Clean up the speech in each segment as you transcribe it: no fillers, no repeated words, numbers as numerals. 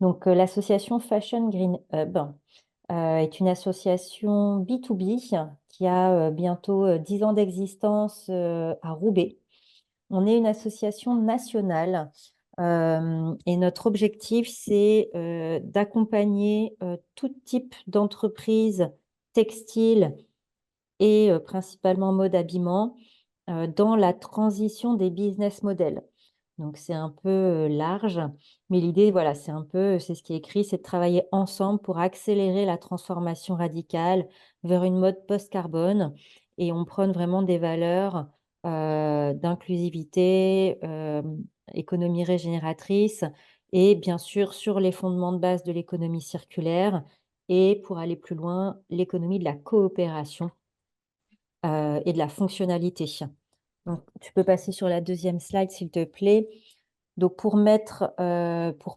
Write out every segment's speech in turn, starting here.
Donc, l'association Fashion Green Hub est une association B2B qui a bientôt 10 ans d'existence à Roubaix. On est une association nationale et notre objectif, c'est d'accompagner tout type d'entreprise textile et principalement mode habillement dans la transition des business models. Donc c'est un peu large, mais l'idée, voilà, c'est ce qui est écrit, c'est de travailler ensemble pour accélérer la transformation radicale vers une mode post-carbone. Et on prône vraiment des valeurs d'inclusivité, économie régénératrice et bien sûr sur les fondements de base de l'économie circulaire et pour aller plus loin, l'économie de la coopération et de la fonctionnalité. Donc, tu peux passer sur la deuxième slide, s'il te plaît. Donc, pour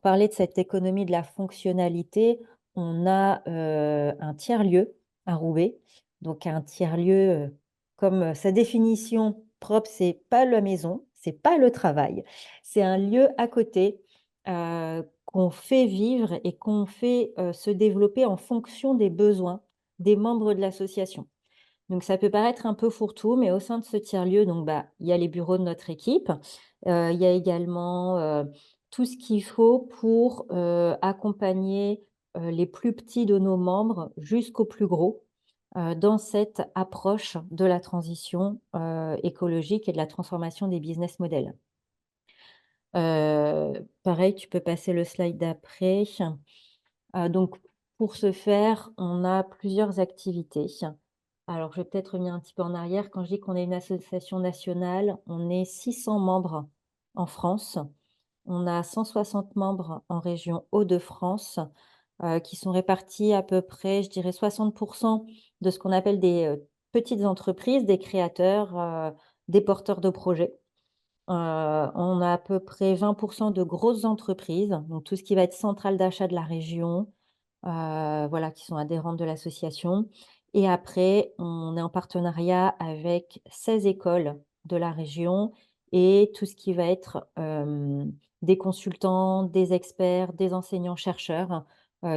parler de cette économie de la fonctionnalité, on a un tiers-lieu à Roubaix. Donc, un tiers-lieu, comme sa définition propre, c'est pas la maison, c'est pas le travail, c'est un lieu à côté qu'on fait vivre et qu'on fait se développer en fonction des besoins des membres de l'association. Donc ça peut paraître un peu fourre-tout, mais au sein de ce tiers-lieu, donc il y a les bureaux de notre équipe, il y a également, tout ce qu'il faut pour, accompagner, les plus petits de nos membres jusqu'aux plus gros, dans cette approche de la transition, écologique et de la transformation des business models. Pareil, tu peux passer le slide d'après. Donc pour ce faire, on a plusieurs activités. Alors, je vais peut-être revenir un petit peu en arrière. Quand je dis qu'on est une association nationale, on est 600 membres en France. On a 160 membres en région Hauts-de-France, qui sont répartis à peu près, je dirais 60 de ce qu'on appelle des, petites entreprises, des créateurs, des porteurs de projets. On a à peu près 20 de grosses entreprises, donc tout ce qui va être centrale d'achat de la région, voilà, qui sont adhérentes de l'association. Et après, on est en partenariat avec 16 écoles de la région et tout ce qui va être, des consultants, des experts, des enseignants-chercheurs,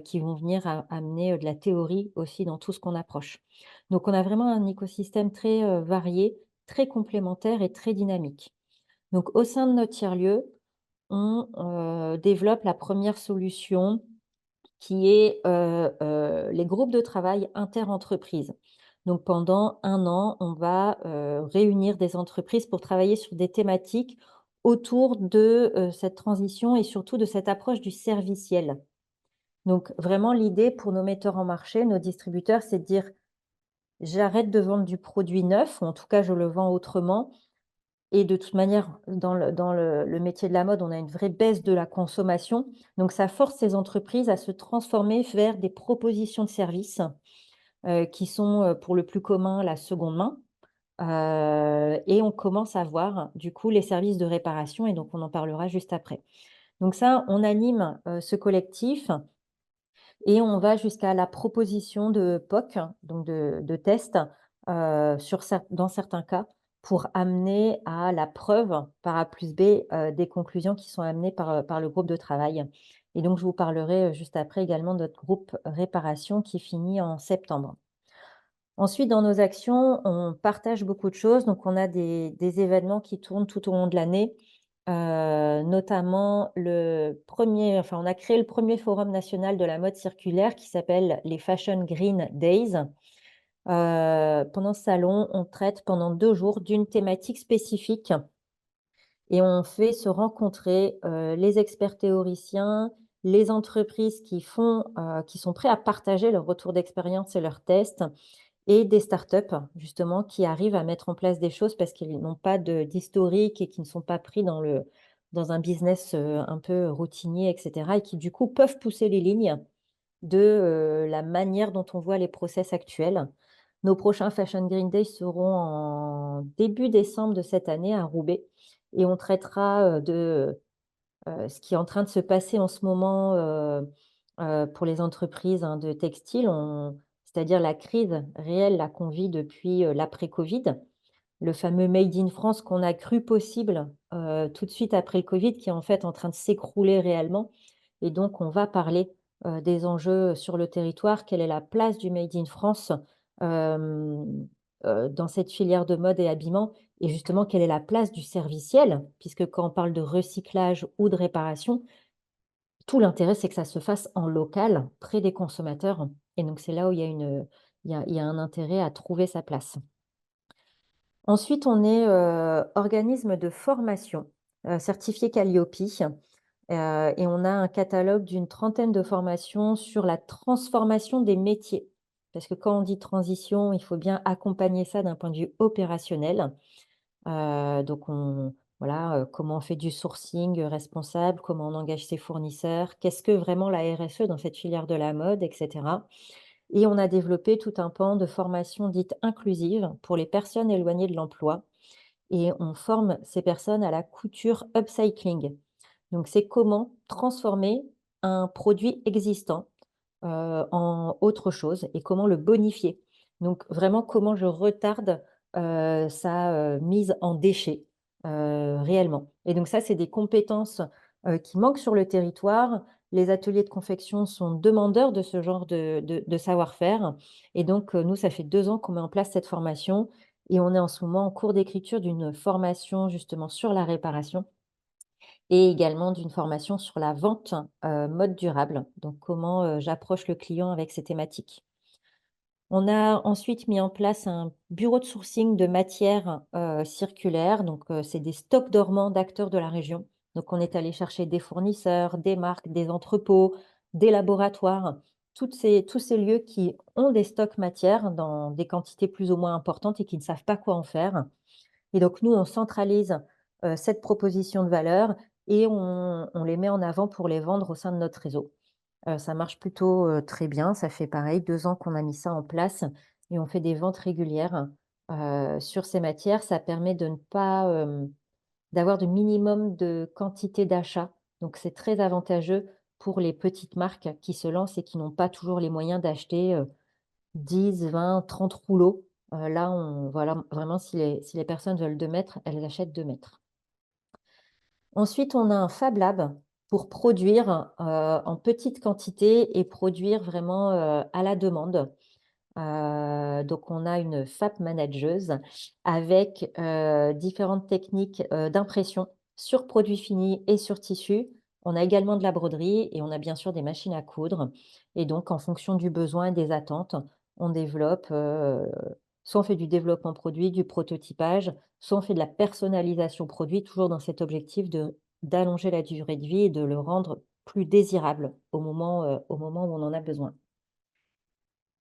qui vont venir amener, de la théorie aussi dans tout ce qu'on approche. Donc on a vraiment un écosystème très, varié, très complémentaire et très dynamique. Donc au sein de notre tiers-lieu, on, développe la première solution qui est, les groupes de travail interentreprises. Donc pendant 1 an, on va, réunir des entreprises pour travailler sur des thématiques autour de, cette transition et surtout de cette approche du serviciel. Donc vraiment l'idée pour nos metteurs en marché, nos distributeurs, c'est de dire: «J'arrête de vendre du produit neuf ou en tout cas je le vends autrement et de toute manière, dans le métier de la mode, on a une vraie baisse de la consommation. Donc ça force ces entreprises à se transformer vers des propositions de services, qui sont, pour le plus commun, la seconde main. Et on commence à voir, du coup, les services de réparation et donc on en parlera juste après. Donc ça, on anime, ce collectif et on va jusqu'à la proposition de POC, donc de tests, dans certains cas, pour amener à la preuve par A plus B, des conclusions qui sont amenées par le groupe de travail. Et donc je vous parlerai, juste après également de notre groupe réparation qui finit en septembre. Ensuite, dans nos actions, on partage beaucoup de choses. Donc, on a des événements qui tournent tout au long de l'année, notamment on a créé le premier forum national de la mode circulaire qui s'appelle les Fashion Green Days. Pendant ce salon, on traite pendant 2 jours d'une thématique spécifique et on fait se rencontrer, les experts théoriciens, les entreprises qui sont prêts à partager leur retour d'expérience et leurs tests et des startups justement qui arrivent à mettre en place des choses parce qu'ils n'ont pas d'historique et qui ne sont pas pris dans un business, un peu routinier et cetera et qui du coup peuvent pousser les lignes de, la manière dont on voit les process actuels. Nos prochains Fashion Green Day seront en début décembre de cette année à Roubaix et on traitera, ce qui est en train de se passer en ce moment, pour les entreprises, hein, de textile, c'est-à-dire la crise réelle là qu'on vit depuis, l'après-covid. Le fameux Made in France qu'on a cru possible, tout de suite après le covid, qui est en fait en train de s'écrouler réellement et donc on va parler, des enjeux sur le territoire. Quelle est la place du made in France, hem, dans cette filière de mode et habillement? Et justement, quelle est la place du serviciel? Puisque quand on parle de recyclage ou de réparation, tout l'intérêt, c'est que ça se fasse en local, près des consommateurs, et donc c'est là où il y a il y a un intérêt à trouver sa place. Ensuite, on est, organisme de formation, certifié Qualiopi, et on a un catalogue d'une trentaine de formations sur la transformation des métiers. Parce que quand on dit transition, il faut bien accompagner ça d'un point de vue opérationnel. Donc on voilà, comment on fait du sourcing, responsable, comment on engage ses fournisseurs, qu'est-ce que vraiment la RSE dans cette filière de la mode, et cetera. Et on a développé tout un pan de formation dite inclusive pour les personnes éloignées de l'emploi, et on forme ces personnes à la couture upcycling. Donc c'est comment transformer un produit existant, en autre chose, et comment le bonifier. Donc vraiment comment je retarde, sa, mise en déchet, réellement. Et donc ça, c'est des compétences, qui manquent sur le territoire. Les ateliers de confection sont demandeurs de ce genre de savoir-faire, et donc nous, ça fait 2 ans qu'on met en place cette formation, et on est en ce moment en cours d'écriture d'une formation justement sur la réparation, et également d'une formation sur la vente, mode durable, donc comment, j'approche le client avec ces thématiques. On a ensuite mis en place un bureau de sourcing de matières, circulaires, donc c'est des stocks dormants d'acteurs de la région. Donc on est allé chercher des fournisseurs, des marques, des entrepôts, des laboratoires, tous ces lieux qui ont des stocks matières dans des quantités plus ou moins importantes et qui ne savent pas quoi en faire. Et donc nous, on centralise, cette proposition de valeur, et on les met en avant pour les vendre au sein de notre réseau. Ça marche plutôt, très bien. Ça fait pareil 2 ans qu'on a mis ça en place, et on fait des ventes régulières, sur ces matières. Ça permet de ne pas, d'avoir de minimum de quantité d'achat. Donc c'est très avantageux pour les petites marques qui se lancent et qui n'ont pas toujours les moyens d'acheter, 10, 20, 30 rouleaux. Là, on voilà, vraiment si les personnes veulent 2 mètres, elles achètent 2 mètres. Ensuite, on a un Fab Lab pour produire, en petite quantité et produire vraiment, à la demande. Donc on a une fab manageuse avec, différentes techniques, d'impression sur produits finis et sur tissu. On a également de la broderie, et on a bien sûr des machines à coudre, et donc en fonction du besoin et des attentes, on développe, soit on fait du développement produit, du prototypage, soit on fait de la personnalisation produit, toujours dans cet objectif de d'allonger la durée de vie et de le rendre plus désirable au moment où on en a besoin.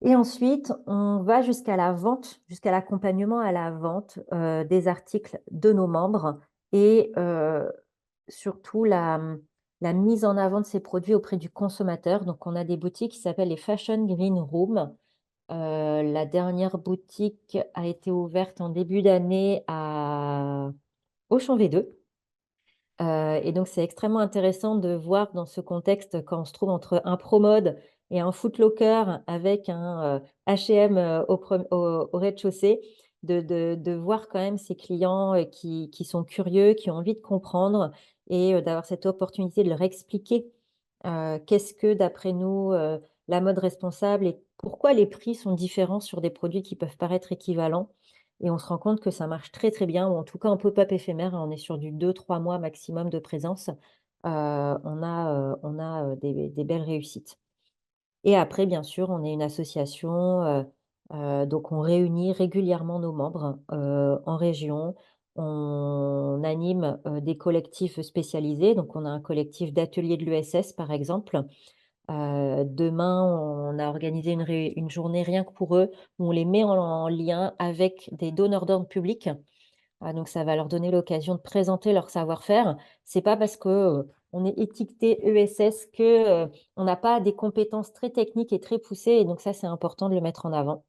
Et ensuite, on va jusqu'à la vente, jusqu'à l'accompagnement à la vente, des articles de nos membres, et surtout la mise en avant de ces produits auprès du consommateur. Donc on a des boutiques qui s'appellent les Fashion Green Room. La dernière boutique a été ouverte en début d'année à Auchan-V2. Et donc c'est extrêmement intéressant de voir dans ce contexte, quand on se trouve entre un Promode et un Foot Locker avec un, H&M, au rez-de-chaussée, de voir quand même ces clients, qui sont curieux, qui ont envie de comprendre, et d'avoir cette opportunité de leur expliquer, qu'est-ce que d'après nous, la mode responsable, et pourquoi les prix sont différents sur des produits qui peuvent paraître équivalents. Et on se rend compte que ça marche très, très bien, ou en tout cas en pop-up éphémère, hein, on est sur du 2-3 mois maximum de présence. On a des belles réussites. Et après, bien sûr, on est une association, donc on réunit régulièrement nos membres, en région. On anime, des collectifs spécialisés, donc on a un collectif d'ateliers de l'ESS, par exemple. Demain, on a organisé une journée rien que pour eux, où on les met en lien avec des donneurs d'ordre publics. Donc ça va leur donner l'occasion de présenter leur savoir-faire. C'est pas parce que, on est étiqueté ESS que, on n'a pas des compétences très techniques et très poussées, et donc ça, c'est important de le mettre en avant.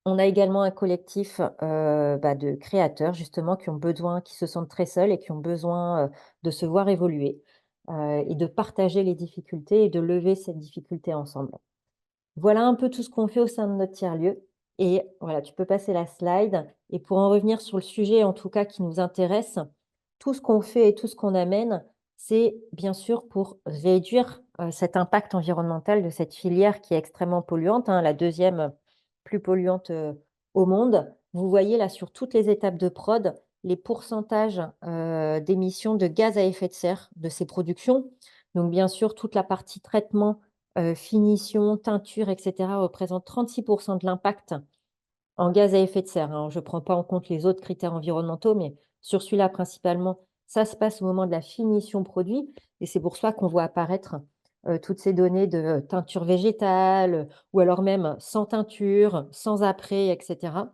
On a également un collectif, de créateurs justement qui se sentent très seuls et qui ont besoin, de se voir évoluer, et de partager les difficultés et de lever cette difficulté ensemble. Voilà un peu tout ce qu'on fait au sein de notre tiers-lieu, et voilà, tu peux passer la slide, et pour en revenir sur le sujet, en tout cas qui nous intéresse, tout ce qu'on fait et tout ce qu'on amène, c'est bien sûr pour réduire cet impact environnemental de cette filière qui est extrêmement polluante, hein, la deuxième plus polluante au monde. Vous voyez là sur toutes les étapes de prod les pourcentages d'émissions de gaz à effet de serre de ces productions. Donc bien sûr, toute la partie traitement, finition, teinture, etc. représente 36% de l'impact en gaz à effet de serre, hein. Je ne prends pas en compte les autres critères environnementaux, mais sur celui-là principalement, ça se passe au moment de la finition produit et c'est pour ça qu'on voit apparaître, toutes ces données de teinture végétale, ou alors même sans teinture, sans après et cetera.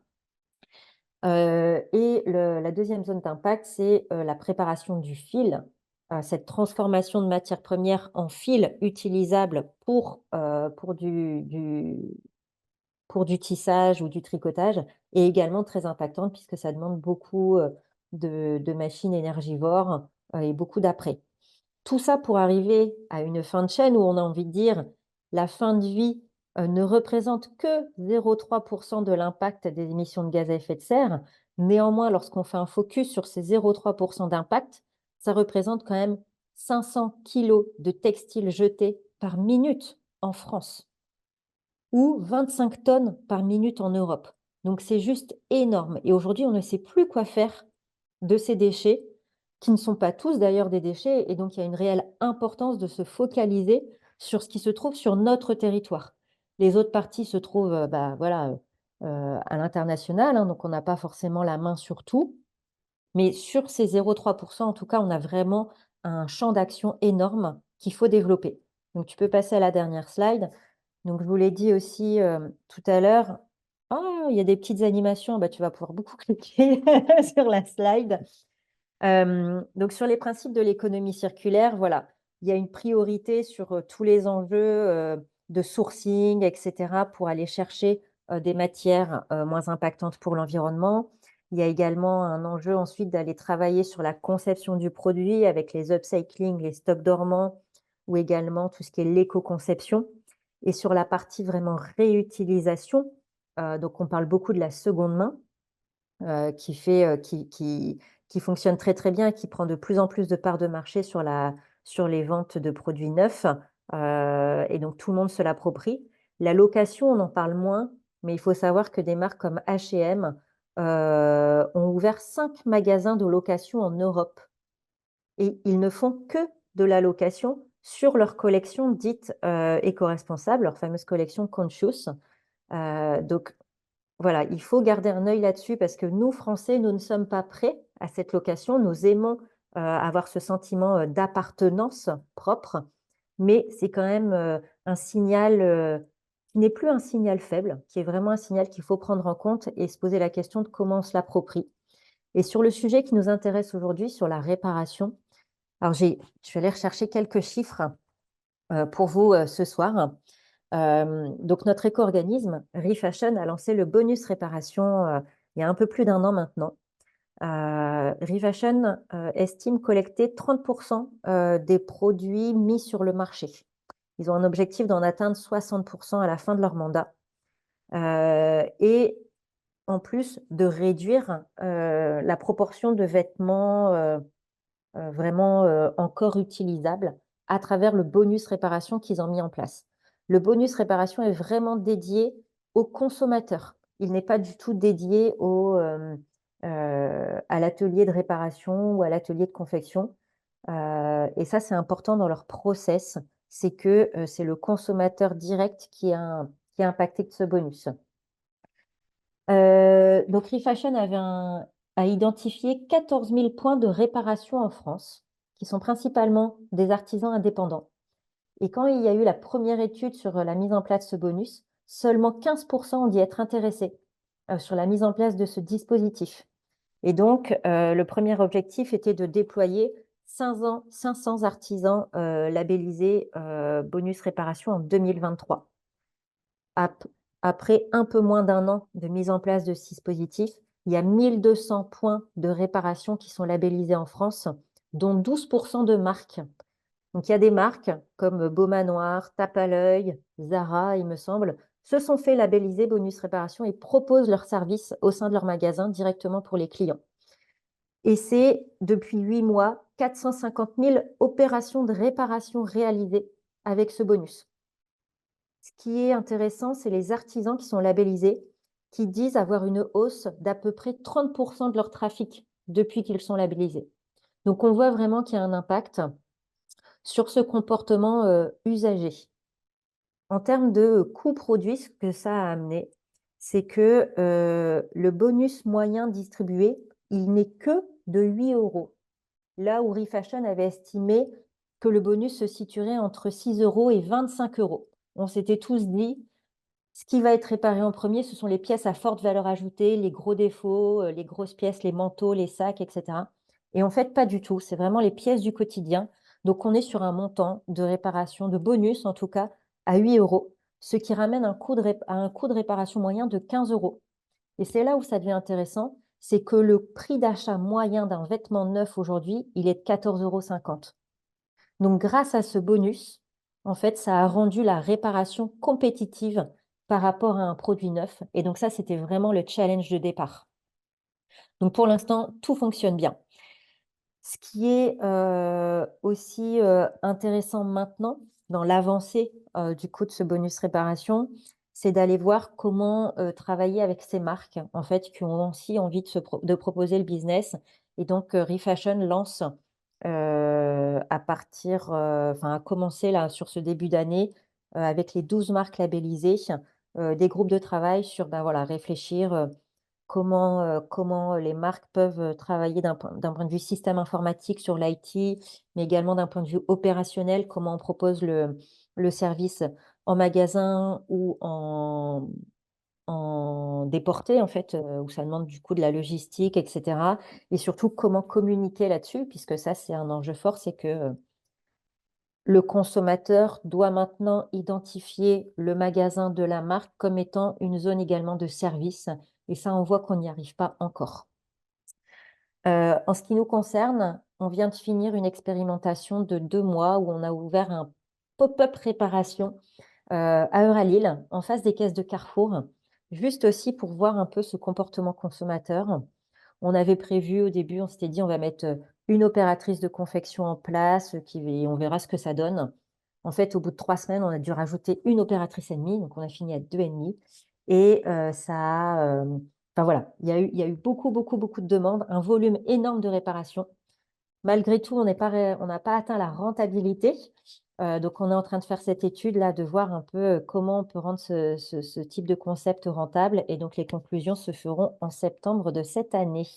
Et la deuxième zone d'impact, c'est, la préparation du fil, cette transformation de matière première en fil utilisable pour du tissage ou du tricotage, est également très impactante puisque ça demande beaucoup, de machines énergivores, et beaucoup d'apprêt. Tout ça pour arriver à une fin de chaîne où on a envie de dire: la fin de vie, ne représente que 0,3 de l'impact des émissions de gaz à effet de serre. Néanmoins, lorsqu'on fait un focus sur ces 0,3 d'impact, ça représente quand même 500 kilos de textiles jetés par minute en France ou 25 tonnes par minute en Europe. Donc c'est juste énorme et aujourd'hui, on ne sait plus quoi faire de ces déchets, qui ne sont pas tous d'ailleurs des déchets et donc il y a une réelle importance de se focaliser sur ce qui se trouve sur notre territoire. Les autres parties se trouvent, voilà, à l'international, hein, donc on n'a pas forcément la main sur tout. Mais sur ces 0,3 en tout cas, on a vraiment un champ d'action énorme qu'il faut développer. Donc tu peux passer à la dernière slide. Donc je vous l'ai dit aussi, tout à l'heure. Ah, il y a des petites animations, bah, tu vas pouvoir beaucoup cliquer sur la slide. Donc sur les principes de l'économie circulaire, voilà, il y a une priorité sur, tous les enjeux, de sourcing et cetera pour aller chercher, des matières, moins impactantes pour l'environnement. Il y a également un enjeu ensuite d'aller travailler sur la conception du produit avec les upcycling, les stocks dormants ou également tout ce qui est l'éco-conception. Et sur la partie vraiment réutilisation, donc on parle beaucoup de la seconde main, qui fait, qui fonctionne très, très bien et qui prend de plus en plus de parts de marché sur les ventes de produits neufs, et donc tout le monde se l'approprie. La location, on en parle moins, mais il faut savoir que des marques comme H&M, ont ouvert 5 magasins de location en Europe et ils ne font que de la location sur leur collection dite, éco-responsable, leur fameuse collection Conscious. Donc voilà, il faut garder un œil là-dessus parce que nous, Français, nous ne sommes pas prêts à cette location. Nous aimons, avoir ce sentiment, d'appartenance propre, mais c'est quand même, un signal, qui n'est plus un signal faible, qui est vraiment un signal qu'il faut prendre en compte et se poser la question de comment on se l'approprie. Et sur le sujet qui nous intéresse aujourd'hui, sur la réparation, alors je suis allée rechercher quelques chiffres, pour vous, ce soir. Donc notre éco-organisme, Refashion, a lancé le bonus réparation, il y a un peu plus d'1 an maintenant. Refashion, estime collecter 30 des produits mis sur le marché. Ils ont un objectif d'en atteindre 60 à la fin de leur mandat, et en plus de réduire, la proportion de vêtements, vraiment, encore utilisables à travers le bonus réparation qu'ils ont mis en place. Le bonus réparation est vraiment dédié aux consommateurs. Il n'est pas du tout dédié à l'atelier de réparation ou à l'atelier de confection, et ça, c'est important dans leur process. C'est que, c'est le consommateur direct qui est impacté de ce bonus. Donc Refashion a identifié 14 000 points de réparation en France, qui sont principalement des artisans indépendants. Et quand il y a eu la première étude sur, la mise en place de ce bonus, seulement 15 ont dit être intéressés, sur la mise en place de ce dispositif. Et donc, le premier objectif était de déployer 500 artisans, labellisés, bonus réparation en 2023. Après un peu moins d'1 an de mise en place de ce dispositif, il y a 1 200 points de réparation qui sont labellisés en France, dont 12 de marques. Donc il y a des marques comme Beau Manoir, Tape à l'œil, Zara, il me semble, se sont fait labelliser bonus réparation et proposent leurs services au sein de leur magasin directement pour les clients. et c'est depuis 8 mois, 450 000 opérations de réparation réalisées avec ce bonus. Ce qui est intéressant, c'est les artisans qui sont labellisés, qui disent avoir une hausse d'à peu près 30 de leur trafic depuis qu'ils sont labellisés. Donc on voit vraiment qu'il y a un impact sur ce comportement, usager. En termes de coût produit, ce que ça a amené, c'est que, le bonus moyen distribué, il n'est que de 8 €. Là où Refashion avait estimé que le bonus se situerait entre 6 € et 25 €. On s'était tous dit: «Ce qui va être réparé en premier, ce sont les pièces à forte valeur ajoutée, les gros défauts, les grosses pièces, les manteaux, les sacs et cetera», et en fait, pas du tout. C'est vraiment les pièces du quotidien. Donc on est sur un montant de réparation, de bonus en tout cas, à 8 €, ce qui ramène un coût de réparation moyen de 15 €. Et c'est là où ça devient intéressant, c'est que le prix d'achat moyen d'un vêtement neuf aujourd'hui, il est de 14,50 €. Donc grâce à ce bonus, en fait, ça a rendu la réparation compétitive par rapport à un produit neuf, et donc ça, c'était vraiment le challenge de départ. Donc pour l'instant, tout fonctionne bien. Ce qui est, aussi, intéressant maintenant dans l'avancée, du coup de ce bonus réparation, c'est d'aller voir comment, travailler avec ces marques, en fait, qui ont aussi envie de proposer le business, et donc Refashion lance, à partir, enfin a commencé là sur ce début d'année, avec les 12 marques labellisées, des groupes de travail sur, ben, voilà, réfléchir, comment les marques peuvent, travailler d'un point de vue système informatique sur l'IT, mais également d'un point de vue opérationnel, comment on propose le service en magasin ou en déporté en fait, où ça demande du coup de la logistique et cetera, et surtout comment communiquer là-dessus puisque ça c'est un enjeu fort, c'est que, le consommateur doit maintenant identifier le magasin de la marque comme étant une zone également de service, et ça, on voit qu'on n'y arrive pas encore. En ce qui nous concerne, on vient de finir une expérimentation de 2 mois où on a ouvert un pop-up réparation, à Euralille, en face des caisses de Carrefour, juste aussi pour voir un peu ce comportement consommateur. On avait prévu au début, on s'était dit: «On va mettre, une opératrice de confection en place, et on verra ce que ça donne». En fait, au bout de 3 semaines, on a dû rajouter une opératrice et demie, donc on a fini à 2 et demi, et ça a, enfin voilà, il y a eu beaucoup, beaucoup, beaucoup de demandes, un volume énorme de réparation. Malgré tout, on n'a pas atteint la rentabilité, donc on est en train de faire cette étude-là, de voir un peu, comment on peut rendre ce type de concept rentable, et donc les conclusions se feront en septembre de cette année.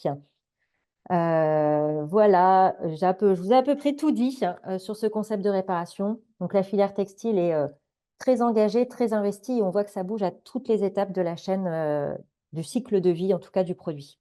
Voilà, je vous ai à peu près tout dit, sur ce concept de réparation. Donc la filière textile est, très engagée, très investie, et on voit que ça bouge à toutes les étapes de la chaîne, du cycle de vie, en tout cas du produit.